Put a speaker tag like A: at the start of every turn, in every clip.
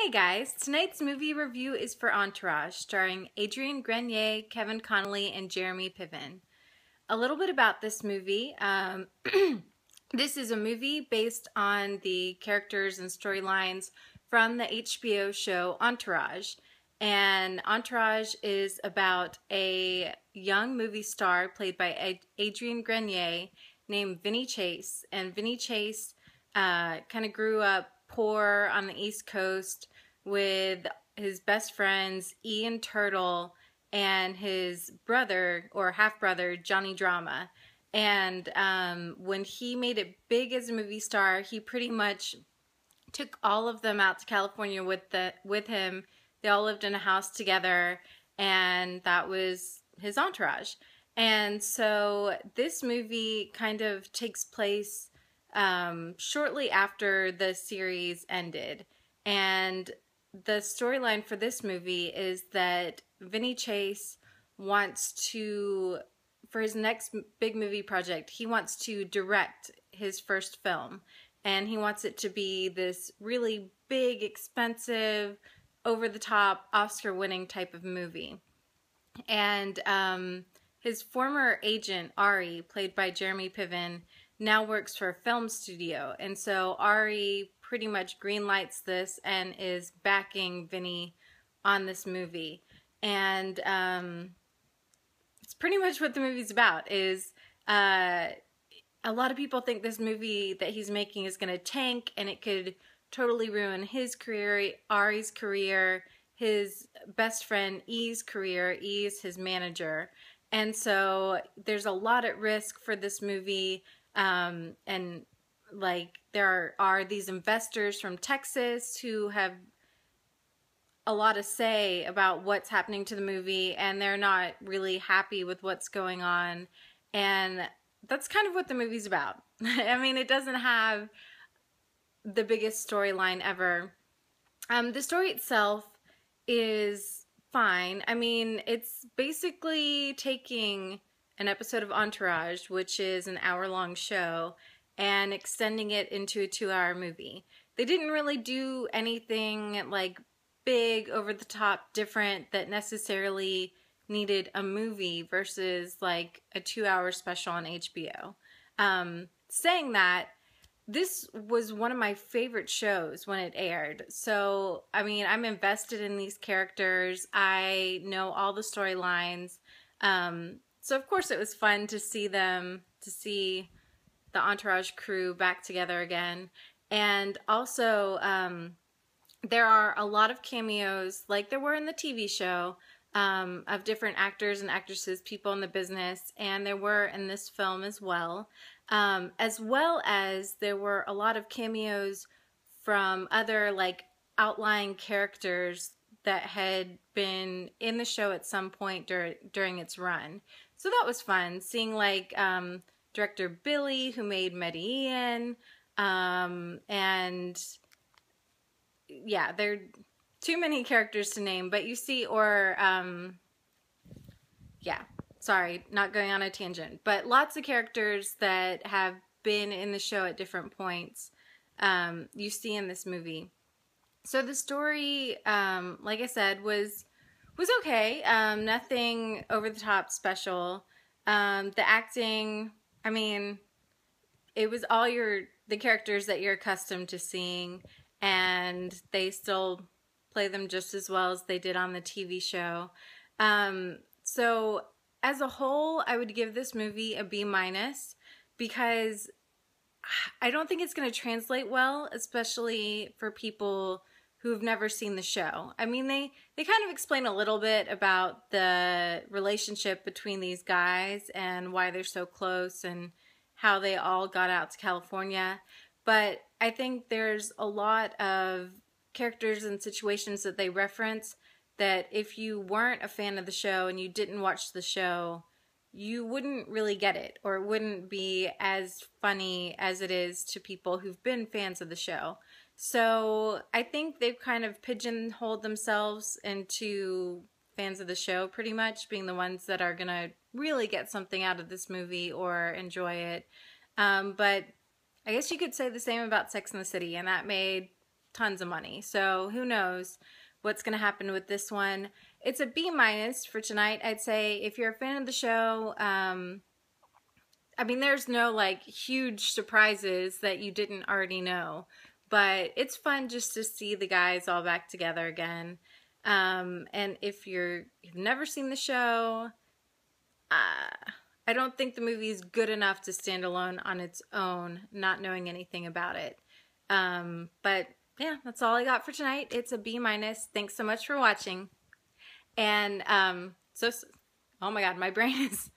A: Hey guys, tonight's movie review is for Entourage, starring Adrien Grenier, Kevin Connelly, and Jeremy Piven. A little bit about this movie. This is a movie based on the characters and storylines from the HBO show Entourage. And Entourage is about a young movie star played by Adrien Grenier named Vinny Chase. And Vinny Chase kind of grew up poor on the East Coast with his best friends Ian Turtle and his brother or half-brother Johnny Drama. And when he made it big as a movie star, he pretty much took all of them out to California with him. They all lived in a house together, and that was his entourage. And so this movie kind of takes place shortly after the series ended. And the storyline for this movie is that Vinny Chase wants to, for his next big movie project, he wants to direct his first film. And he wants it to be this really big, expensive, over-the-top, Oscar-winning type of movie. And his former agent, Ari, played by Jeremy Piven, now works for a film studio. And so Ari pretty much greenlights this and is backing Vinny on this movie. And it's pretty much what the movie's about. Is a lot of people think this movie that he's making is going to tank, and it could totally ruin his career, Ari's career, his best friend E's career. E is his manager. And so there's a lot at risk for this movie. And like there are these investors from Texas who have a lot to say about what's happening to the movie, and they're not really happy with what's going on. And that's kind of what the movie's about. I mean, it doesn't have the biggest storyline ever. The story itself is fine. I mean, it's basically taking an episode of Entourage, which is an hour-long show, and extending it into a 2-hour movie. They didn't really do anything like big, over-the-top, different that necessarily needed a movie versus like a 2-hour special on HBO. Saying that, this was one of my favorite shows when it aired. So, I mean, I'm invested in these characters. I know all the storylines. So, of course, it was fun to see them, to see the Entourage crew back together again. And also, there are a lot of cameos, like there were in the TV show, of different actors and actresses, people in the business, and there were in this film as well. As well as there were a lot of cameos from other, like, outlying characters that had been in the show at some point during its run. So that was fun, seeing like director Billy, who made Medellin, and yeah, there are too many characters to name, but you see, or yeah, sorry, not going on a tangent, but lots of characters that have been in the show at different points you see in this movie. So the story, like I said, was okay. Nothing over the top special. The acting, I mean, it was all the characters that you're accustomed to seeing, and they still play them just as well as they did on the TV show. So as a whole, I would give this movie a B- because I don't think it's going to translate well, especially for people who've never seen the show. I mean, they kind of explain a little bit about the relationship between these guys and why they're so close and how they all got out to California. But I think there's a lot of characters and situations that they reference that if you weren't a fan of the show and you didn't watch the show, you wouldn't really get it, or it wouldn't be as funny as it is to people who've been fans of the show. So I think they've kind of pigeonholed themselves into fans of the show, pretty much being the ones that are going to really get something out of this movie or enjoy it. But I guess you could say the same about Sex and the City, and that made tons of money. So who knows what's going to happen with this one. It's a B- for tonight. I'd say if you're a fan of the show, I mean, there's no like huge surprises that you didn't already know, but it's fun just to see the guys all back together again. And if you've never seen the show, I don't think the movie is good enough to stand alone on its own, not knowing anything about it. But yeah, that's all I got for tonight. It's a B-. Thanks so much for watching. And oh my God, my brain is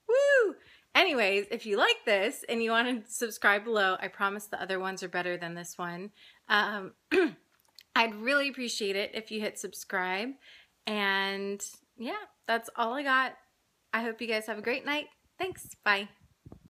A: woo. Anyways, if you like this and you want to subscribe below, I promise the other ones are better than this one. I'd really appreciate it if you hit subscribe. And yeah, that's all I got. I hope you guys have a great night. Thanks. Bye.